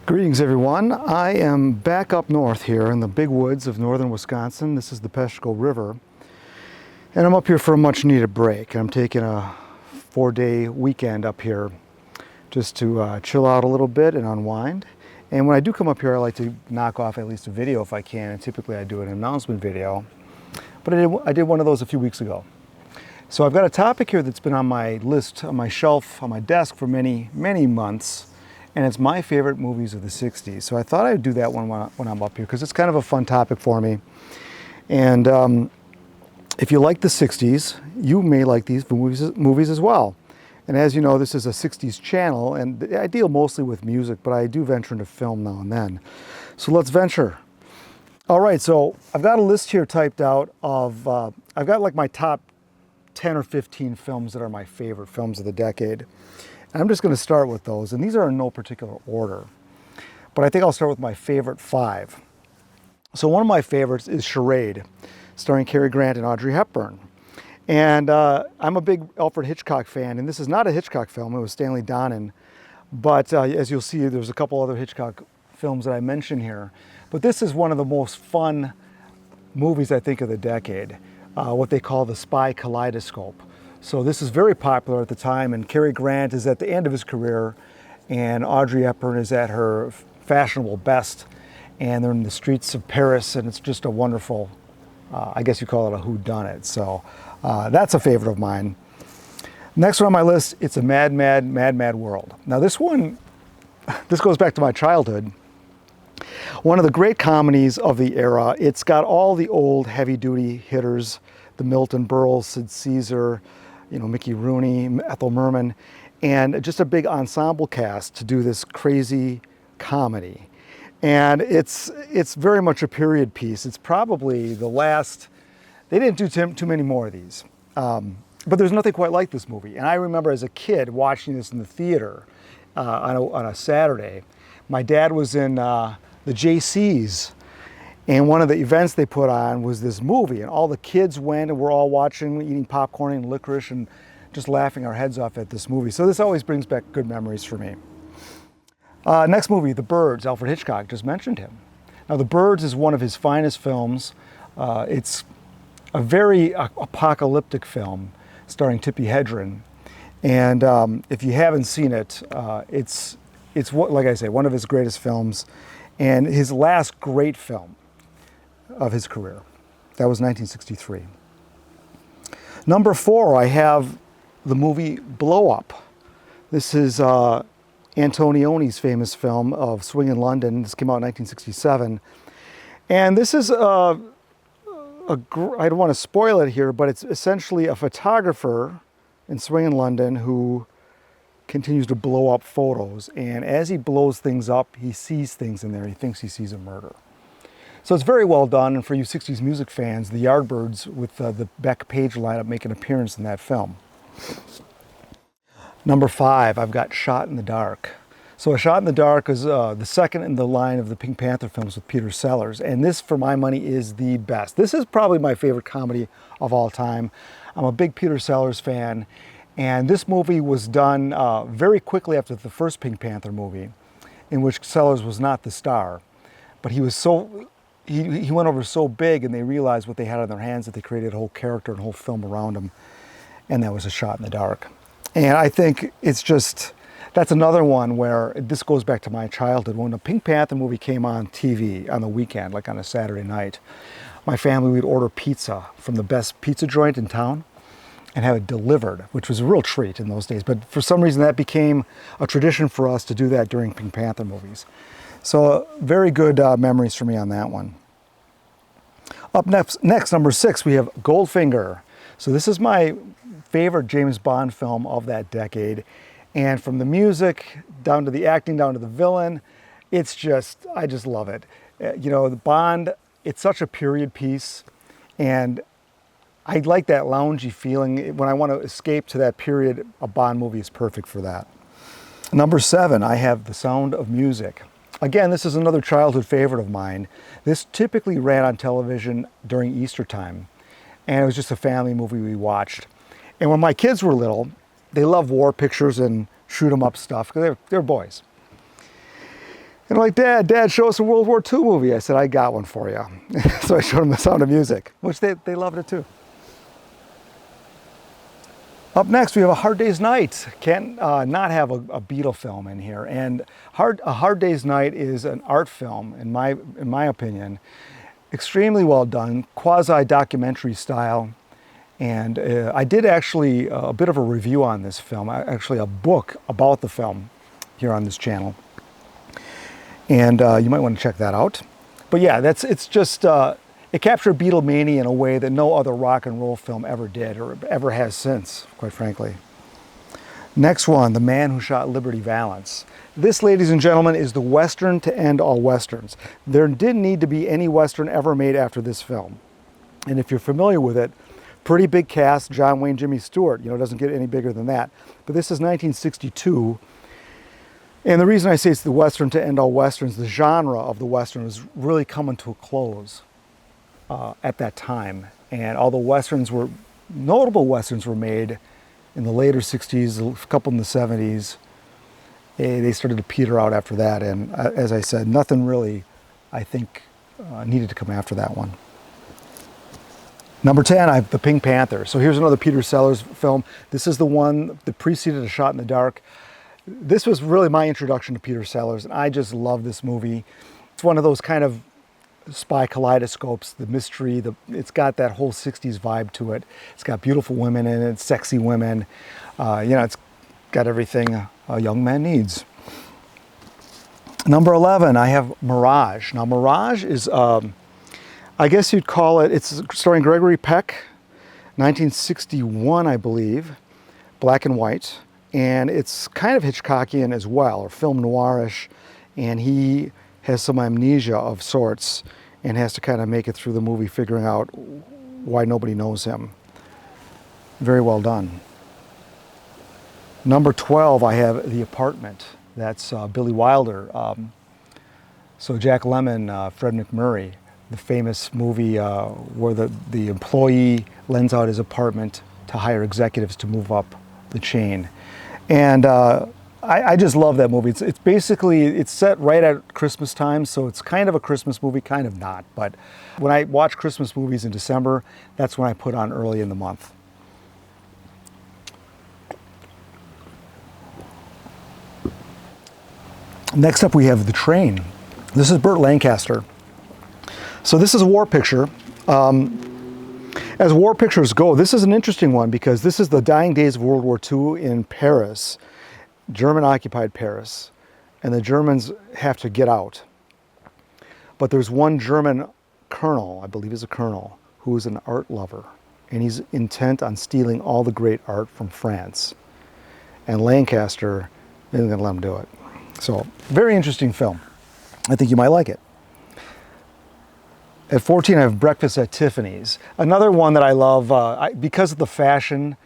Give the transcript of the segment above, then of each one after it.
Greetings everyone. I am back up north here in the big woods of northern Wisconsin. This is the Peshtigo River. And I'm up here for a much needed break. I'm taking a 4-day weekend up here just to chill out a little bit and unwind. And when I do come up here, I like to knock off at least a video if I can. And typically I do an announcement video. But I did one of those a few weeks ago. So I've got a topic here that's been on my list, on my shelf, on my desk for many, many months. And it's my favorite movies of the 60s. So I thought I'd do that one when I'm up here because it's kind of a fun topic for me. And if you like the 60s, you may like these movies as well. And as you know, this is a 60s channel, and I deal mostly with music, but I do venture into film now and then. So let's venture. All right, so I've got a list here typed out of, I've got like my top 10 or 15 films that are my favorite films of the decade. I'm just going to start with those, and these are in no particular order. But I think I'll start with my favorite 5. So one of my favorites is Charade, starring Cary Grant and Audrey Hepburn. And I'm a big Alfred Hitchcock fan, and this is not a Hitchcock film, it was Stanley Donen. But as you'll see, there's a couple other Hitchcock films that I mention here. But this is one of the most fun movies, I think, of the decade, what they call the spy kaleidoscope. So this is very popular at the time, and Cary Grant is at the end of his career, and Audrey Hepburn is at her fashionable best, and they're in the streets of Paris, and it's just a wonderful, I guess you call it a whodunit. So that's a favorite of mine. Next one on my list, it's a Mad, Mad, Mad, Mad World. Now this one, this goes back to my childhood. One of the great comedies of the era. It's got all the old heavy-duty hitters, the Milton Berle, Sid Caesar, you know, Mickey Rooney, Ethel Merman, and just a big ensemble cast to do this crazy comedy. And it's very much a period piece. It's probably the last, they didn't do too many more of these. But there's nothing quite like this movie. And I remember as a kid watching this in the theater on a Saturday. My dad was in the JCs, and one of the events they put on was this movie, and all the kids went, and we're all watching, eating popcorn and licorice, and just laughing our heads off at this movie. So this always brings back good memories for me. Next movie, The Birds. Alfred Hitchcock, just mentioned him. Now, The Birds is one of his finest films. It's a very apocalyptic film starring Tippi Hedren. And if you haven't seen it, it's like I say, one of his greatest films, and his last great film of his career. That was 1963. Number 4, I have the movie Blow Up. This is Antonioni's famous film of Swing in London. This came out in 1967. And this is, I don't want to spoil it here, but it's essentially a photographer in Swing in London who continues to blow up photos. And as he blows things up, he sees things in there. He thinks he sees a murder. So it's very well done, and for you 60s music fans, the Yardbirds with the Beck Page lineup make an appearance in that film. Number 5, I've got Shot in the Dark. So A Shot in the Dark is the second in the line of the Pink Panther films with Peter Sellers, and this, for my money, is the best. This is probably my favorite comedy of all time. I'm a big Peter Sellers fan, and this movie was done very quickly after the first Pink Panther movie, in which Sellers was not the star, but he was so... He went over so big, and they realized what they had on their hands that they created a whole character and a whole film around him, and that was A Shot in the Dark. And I think it's just, that's another one where this goes back to my childhood. When the Pink Panther movie came on TV on the weekend, like on a Saturday night, my family would order pizza from the best pizza joint in town and have it delivered, which was a real treat in those days. But for some reason, that became a tradition for us to do that during Pink Panther movies. So very good memories for me on that one. Up next, number 6, we have Goldfinger. So this is my favorite James Bond film of that decade. And from the music, down to the acting, down to the villain, it's just, I just love it. You know, the Bond, it's such a period piece. And I like that loungy feeling. When I want to escape to that period, a Bond movie is perfect for that. Number 7, I have The Sound of Music. Again, this is another childhood favorite of mine. This typically ran on television during Easter time, and it was just a family movie we watched. And when my kids were little, they loved war pictures and shoot 'em up stuff, because they're boys. And like, Dad, show us a World War II movie. I said, I got one for you. So I showed them The Sound of Music, which they loved it too. Up next, we have A Hard Day's Night. Can't not have a Beatle film in here. And A Hard Day's Night is an art film, in my opinion. Extremely well done, quasi-documentary style. And I did actually a bit of a review on this film, actually a book about the film here on this channel. And you might want to check that out. But yeah, it's just, it captured Beatlemania in a way that no other rock and roll film ever did, or ever has since, quite frankly. Next one, The Man Who Shot Liberty Valance. This, ladies and gentlemen, is the Western to end all Westerns. There didn't need to be any Western ever made after this film. And if you're familiar with it, pretty big cast, John Wayne, Jimmy Stewart, you know, it doesn't get any bigger than that. But this is 1962. And the reason I say it's the Western to end all Westerns, the genre of the Western was really coming to a close at that time. And all the Westerns were, notable Westerns were made in the later 60s, a couple in the 70s. They started to peter out after that. And as I said, nothing really, I think, needed to come after that one. Number 10, I have The Pink Panther. So here's another Peter Sellers film. This is the one that preceded A Shot in the Dark. This was really my introduction to Peter Sellers, and I just love this movie. It's one of those kind of spy kaleidoscopes, the mystery, it's got that whole 60s vibe to it. It's got beautiful women in it, sexy women. You know, it's got everything a young man needs. Number 11, I have Mirage. Now, Mirage is, I guess you'd call it, it's starring Gregory Peck, 1961, I believe, black and white. And it's kind of Hitchcockian as well, or film noirish, and he has some amnesia of sorts and has to kind of make it through the movie figuring out why nobody knows him. Very well done. Number 12, I have The Apartment. That's Billy Wilder. So Jack Lemmon, Fred MacMurray, the famous movie where the employee lends out his apartment to hire executives to move up the chain. And I just love that movie. It's basically, it's set right at Christmas time, so it's kind of a Christmas movie, kind of not. But when I watch Christmas movies in December, that's when I put on early in the month. Next up we have The Train. This is Burt Lancaster. So this is a war picture. As war pictures go, this is an interesting one because this is the dying days of World War II in Paris, German-occupied Paris, and the Germans have to get out. But there's one German colonel, I believe he's a colonel, who is an art lover, and he's intent on stealing all the great art from France. And Lancaster isn't going to let him do it. So, very interesting film. I think you might like it. At 14, I have Breakfast at Tiffany's. Another one that I love because of the fashion,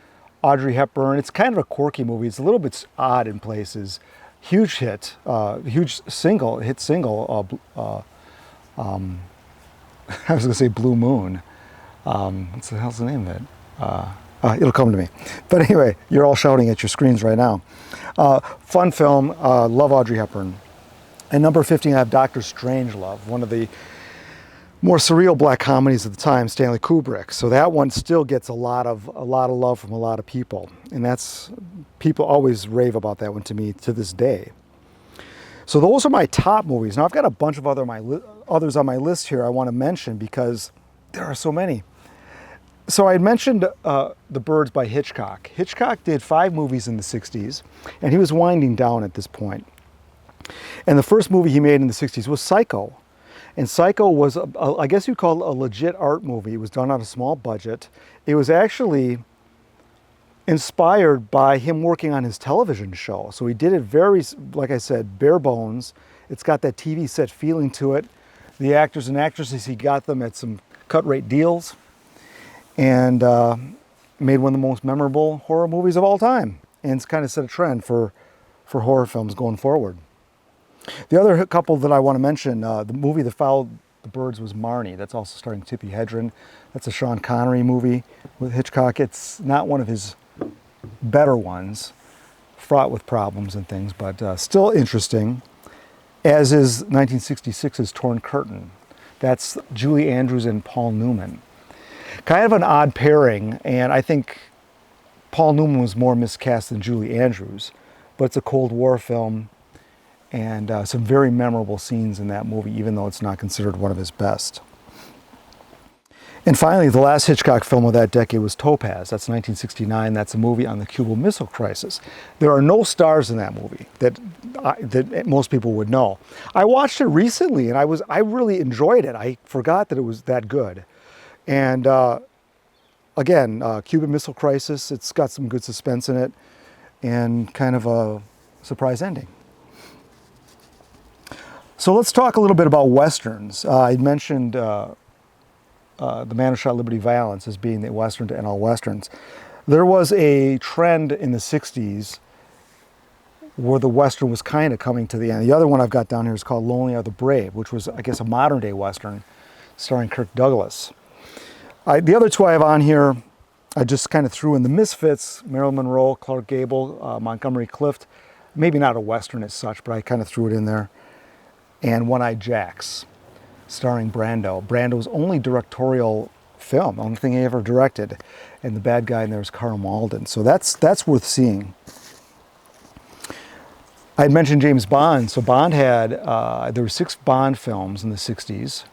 Audrey Hepburn. It's kind of a quirky movie. It's a little bit odd in places. Huge hit, hit single. I was going to say Blue Moon. What the hell's the name of it? It'll come to me. But anyway, you're all shouting at your screens right now. Fun film. Love Audrey Hepburn. And number 15, I have Dr. Strangelove, one of the more surreal black comedies at the time, Stanley Kubrick. So that one still gets a lot of love from a lot of people, and people always rave about that one to me to this day. So those are my top movies. Now I've got a bunch of others on my list here I want to mention because there are so many. So I had mentioned The Birds by Hitchcock. Hitchcock did 5 movies in the 60s, and he was winding down at this point. And the first movie he made in the 60s was Psycho. And Psycho was, I guess you'd call it a legit art movie. It was done on a small budget. It was actually inspired by him working on his television show. So he did it very, like I said, bare bones. It's got that TV set feeling to it. The actors and actresses, he got them at some cut rate deals and made one of the most memorable horror movies of all time. And it's kind of set a trend for horror films going forward. The other couple that I want to mention, the movie that followed The Birds was Marnie. That's also starring Tippi Hedren. That's a Sean Connery movie with Hitchcock. It's not one of his better ones, fraught with problems and things, but still interesting. as is 1966's Torn Curtain. That's Julie Andrews and Paul Newman. Kind of an odd pairing, and I think Paul Newman was more miscast than Julie Andrews, but it's a Cold War film, and some very memorable scenes in that movie, even though it's not considered one of his best. And finally, the last Hitchcock film of that decade was Topaz. That's 1969. That's a movie on the Cuban Missile Crisis. There are no stars in that movie that most people would know. I watched it recently, and I really enjoyed it. I forgot that it was that good. And again, Cuban Missile Crisis, it's got some good suspense in it, and kind of a surprise ending. So let's talk a little bit about Westerns. I mentioned The Man Who Shot Liberty Valance as being the Western to end all Westerns. There was a trend in the 60s where the Western was kind of coming to the end. The other one I've got down here is called Lonely Are the Brave, which was, I guess, a modern day Western starring Kirk Douglas. The other two I have on here, I just kind of threw in the Misfits, Marilyn Monroe, Clark Gable, Montgomery Clift. Maybe not a Western as such, but I kind of threw it in there. And One-Eyed Jacks, starring Brando. Brando's only directorial film, the only thing he ever directed. And the bad guy in there is Carl Malden. So that's worth seeing. I had mentioned James Bond. So Bond had, there were 6 Bond films in the 60s,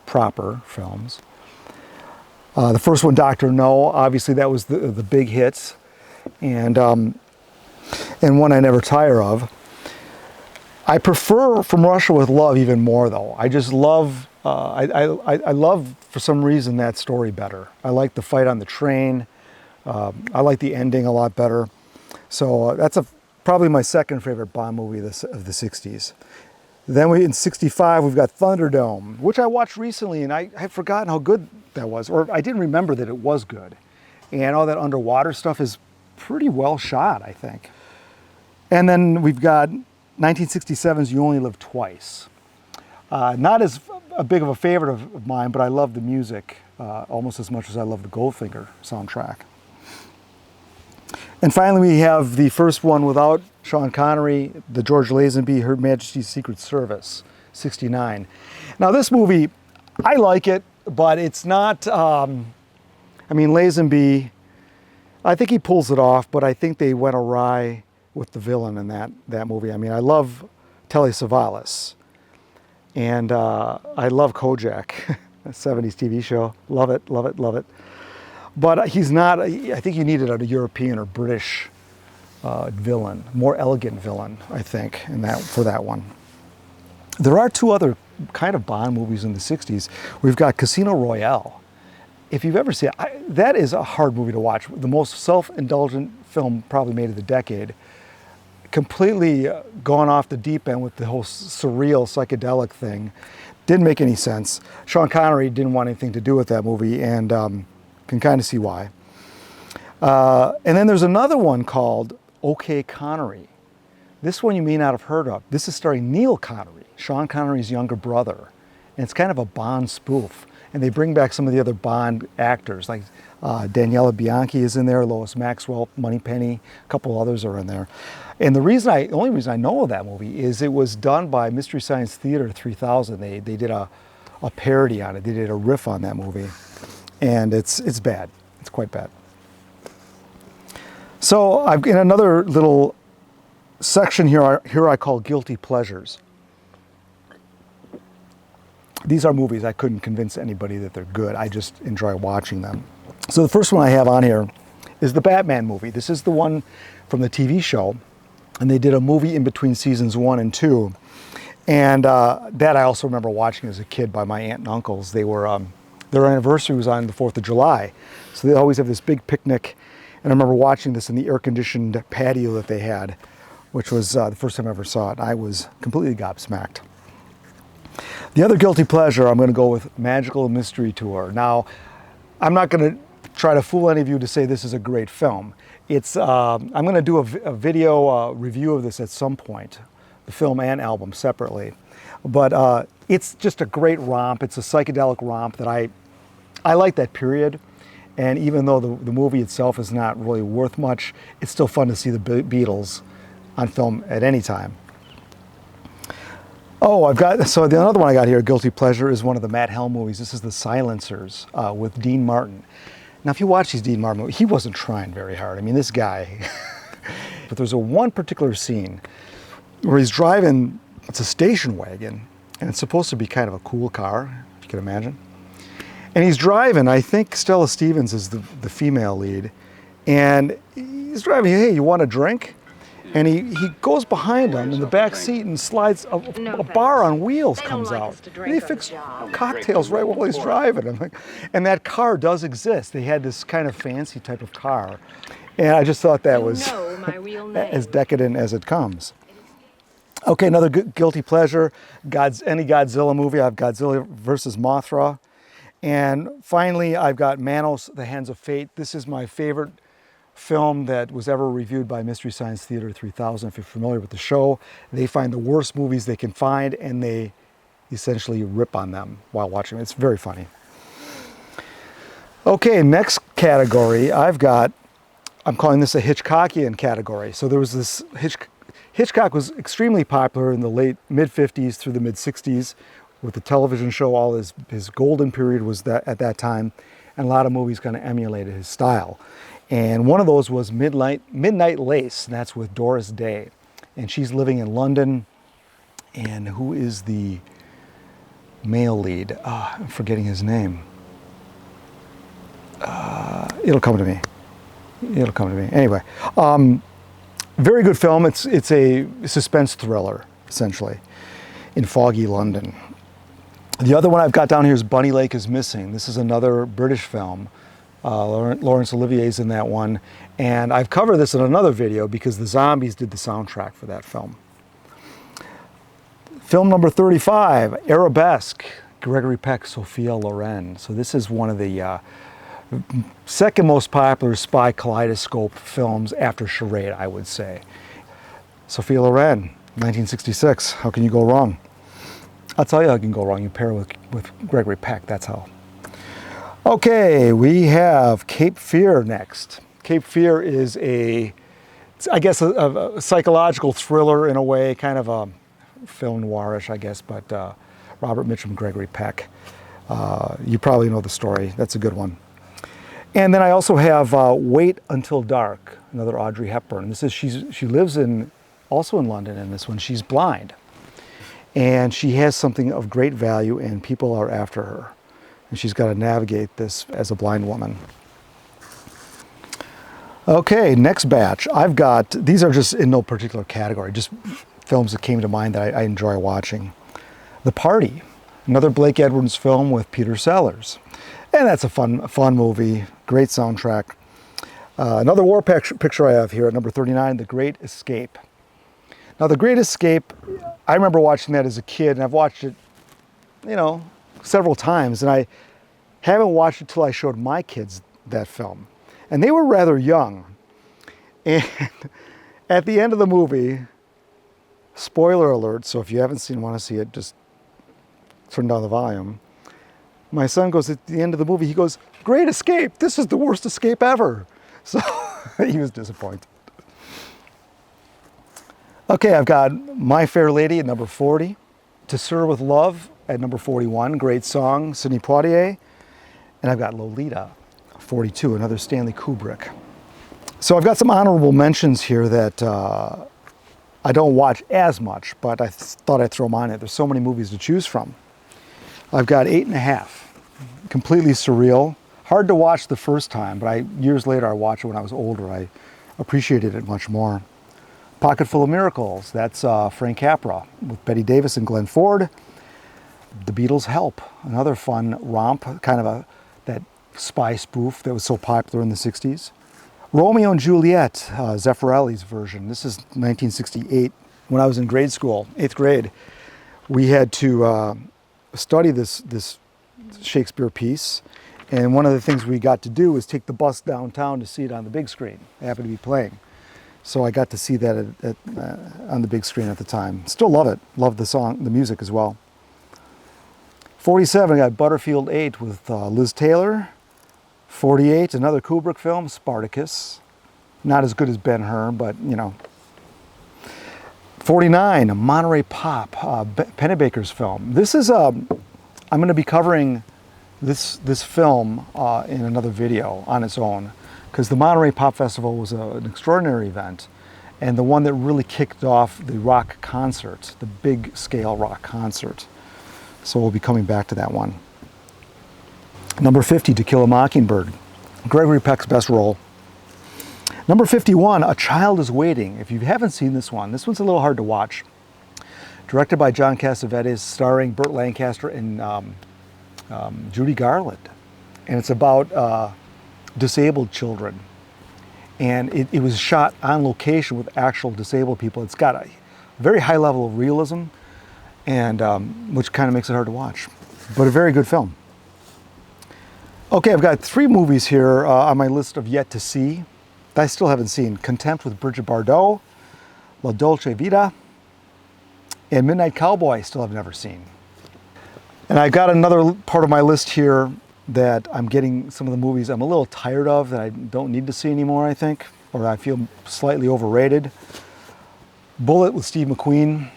proper films. The first one, Dr. No, obviously that was the big hits. And one I never tire of. I prefer From Russia with Love even more, though. I just love, I love, for some reason, that story better. I like the fight on the train. I like the ending a lot better. So that's probably my second favorite Bond movie of the 60s. Then in 65, we've got Thunderdome, which I watched recently, and I had forgotten how good that was, or I didn't remember that it was good. And all that underwater stuff is pretty well shot, I think. And then we've got 1967's You Only Live Twice. Not as big of a favorite of mine, but I love the music almost as much as I love the Goldfinger soundtrack. And finally, we have the first one without Sean Connery, the George Lazenby, Her Majesty's Secret Service, 69. Now this movie, I like it, but it's not, I mean, Lazenby, I think he pulls it off, but I think they went awry with the villain in that movie. I mean, I love Telly Savalas, and I love Kojak, a 70s TV show. Love it, love it, love it. But he's not, I think you needed a European or British villain, more elegant villain, I think, for that one. There are 2 other kind of Bond movies in the 60s. We've got Casino Royale. If you've ever seen it, that is a hard movie to watch. The most self-indulgent film probably made of the decade. Completely gone off the deep end with the whole surreal psychedelic thing. Didn't make any sense. Sean Connery didn't want anything to do with that movie, and can kind of see why. And then there's another one called OK Connery. This one you may not have heard of. This is starring Neil Connery, Sean Connery's younger brother. And it's kind of a Bond spoof. And they bring back some of the other Bond actors, like Daniela Bianchi is in there, Lois Maxwell, Moneypenny, a couple others are in there. And the only reason I know of that movie is it was done by Mystery Science Theater 3000. They did a parody on it. They did a riff on that movie. And it's bad. It's quite bad. So I've in another little section here I call Guilty Pleasures. These are movies I couldn't convince anybody that they're good. I just enjoy watching them. So the first one I have on here is the Batman movie. This is the one from the TV show. And they did a movie in between seasons 1 and 2. And that I also remember watching as a kid by my aunt and uncles. They were, their anniversary was on the 4th of July. So they always have this big picnic. And I remember watching this in the air-conditioned patio that they had, which was the first time I ever saw it. I was completely gobsmacked. The other guilty pleasure, I'm going to go with Magical Mystery Tour. Now, I'm not going to try to fool any of you to say this is a great film. It's, I'm going to do a video review of this at some point, the film and album separately. But it's just a great romp. It's a psychedelic romp that I like that period. And even though the movie itself is not really worth much, it's still fun to see the Beatles on film at any time. Oh, so the other one I got here, Guilty Pleasure, is one of the Matt Helm movies. This is The Silencers with Dean Martin. Now, if you watch these Dean Martin movies, he wasn't trying very hard. I mean, this guy. But there's one particular scene where he's driving, it's a station wagon, and it's supposed to be kind of a cool car, if you can imagine. And he's driving, I think Stella Stevens is the female lead, and he's driving, hey, you want a drink? And he goes behind him in the back seat and slides a bar on wheels comes out. And he fixed cocktails right while he's driving. I'm like, and that car does exist. They had this kind of fancy type of car. And I just thought that was as decadent as it comes. Okay, another guilty pleasure, any Godzilla movie. I have Godzilla versus Mothra. And finally, I've got Manos, The Hands of Fate. This is my favorite film that was ever reviewed by Mystery Science Theater 3000. If you're familiar with the show, they find the worst movies they can find and they essentially rip on them while watching them. It's very funny. Okay, next category I'm calling this a Hitchcockian category. So there was this, Hitchcock was extremely popular in the late mid-50s through the mid-60s with the television show. All his golden period was at that time, and a lot of movies kind of emulated his style. And one of those was Midnight Lace, and that's with Doris Day. And she's living in London. And who is the male lead? I'm forgetting his name. It'll come to me. Anyway, very good film. It's a suspense thriller, essentially, in foggy London. The other one I've got down here is Bunny Lake is Missing. This is another British film. Laurence Olivier's in that one, and I've covered this in another video because the Zombies did the soundtrack for that film. Film number 35, Arabesque, Gregory Peck, Sophia Loren. So this is one of the second most popular spy kaleidoscope films after Charade, I would say. Sophia Loren, 1966. How can you go wrong? I'll tell you how you can go wrong. You pair with Gregory Peck, that's how. Okay, we have Cape Fear next. Cape Fear is a psychological thriller in a way, kind of a film noirish, I guess, but Robert Mitchum, Gregory Peck. You probably know the story. That's a good one. And then I also have Wait Until Dark, another Audrey Hepburn. She lives also in London in this one. She's blind, and she has something of great value, and people are after her. And she's got to navigate this as a blind woman. Okay, next batch. These are just in no particular category, just films that came to mind that I enjoy watching. The Party, another Blake Edwards film with Peter Sellers. And that's a fun movie, great soundtrack. Another war picture I have here at number 39, The Great Escape. Now, The Great Escape, I remember watching that as a kid, and I've watched it, several times, and I haven't watched it till I showed my kids that film. And they were rather young. And at the end of the movie, spoiler alert, so if you haven't want to see it, just turn down the volume. My son goes, at the end of the movie, he goes, "Great escape, this is the worst escape ever." So he was disappointed. Okay, I've got My Fair Lady at number 40. To Sir with Love at number 41, great song, Sidney Poitier. And I've got Lolita, 42, another Stanley Kubrick. So I've got some honorable mentions here that I don't watch as much, but I thought I'd throw them on it. There's so many movies to choose from. I've got 8.5, completely surreal. Hard to watch the first time, but years later I watched it when I was older. I appreciated it much more. Pocket Full of Miracles, that's Frank Capra with Bette Davis and Glenn Ford. The Beatles' Help, another fun romp, kind of that spy spoof that was so popular in the 60s. Romeo and Juliet, Zeffirelli's version. This is 1968. When I was in grade school, 8th grade, we had to study this Shakespeare piece. And one of the things we got to do was take the bus downtown to see it on the big screen. It happened to be playing. So I got to see that on the big screen at the time. Still love it. Love the song, the music as well. 47, I got Butterfield 8 with Liz Taylor. 48, another Kubrick film, Spartacus. Not as good as Ben-Hur, but 49, a Monterey Pop, Pennebaker's film. This is I'm going to be covering this film in another video on its own, because the Monterey Pop Festival was an extraordinary event, and the one that really kicked off the rock concert, the big scale rock concert. So we'll be coming back to that one. Number 50, To Kill a Mockingbird, Gregory Peck's best role. Number 51, A Child is Waiting. If you haven't seen this one's a little hard to watch. Directed by John Cassavetes, starring Burt Lancaster and Judy Garland. And it's about disabled children. And it was shot on location with actual disabled people. It's got a very high level of realism, and which kind of makes it hard to watch. But a very good film. Okay, I've got 3 movies here on my list of yet to see that I still haven't seen. Contempt with Bridget Bardot, La Dolce Vita, and Midnight Cowboy I still have never seen. And I've got another part of my list here that I'm getting some of the movies I'm a little tired of that I don't need to see anymore, I think, or I feel slightly overrated. Bullet with Steve McQueen,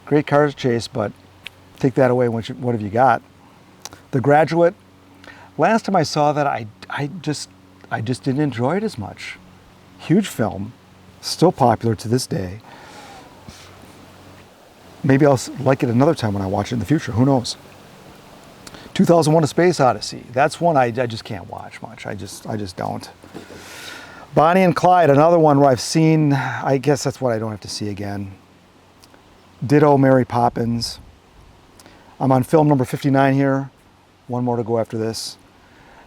great car chase, but take that away, what have you got? The Graduate, last time I saw that I just didn't enjoy it as much. Huge film, still popular to this day. Maybe I'll like it another time when I watch it in the future, who knows? 2001: A Space Odyssey, that's one I just can't watch much, I just don't. Bonnie and Clyde, another one where I've seen, I guess that's what I don't have to see again. Ditto Mary Poppins. I'm on film number 59 here, one more to go after this.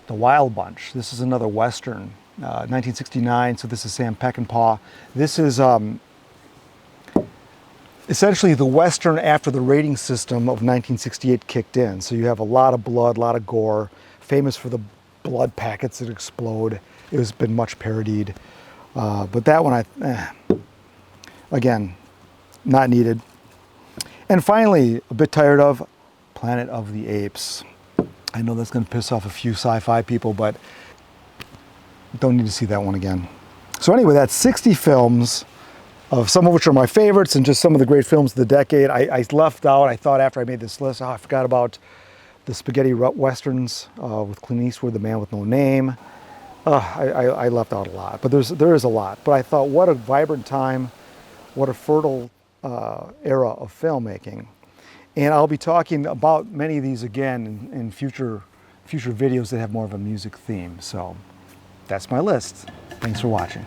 The Wild Bunch, this is another Western, 1969, so this is Sam Peckinpah. This is essentially the Western after the rating system of 1968 kicked in. So you have a lot of blood, a lot of gore, famous for the blood packets that explode. It has been much parodied. But that one, again, not needed. And finally, a bit tired of, Planet of the Apes. I know that's going to piss off a few sci-fi people, but don't need to see that one again. So anyway, that's 60 films, of some of which are my favorites and just some of the great films of the decade. I left out, I thought after I made this list, I forgot about the spaghetti westerns with Clint Eastwood, The Man with No Name. I left out a lot, but there is a lot. But I thought, what a vibrant time, what a fertile era of filmmaking. And I'll be talking about many of these again in future videos that have more of a music theme. So that's my list. Thanks for watching.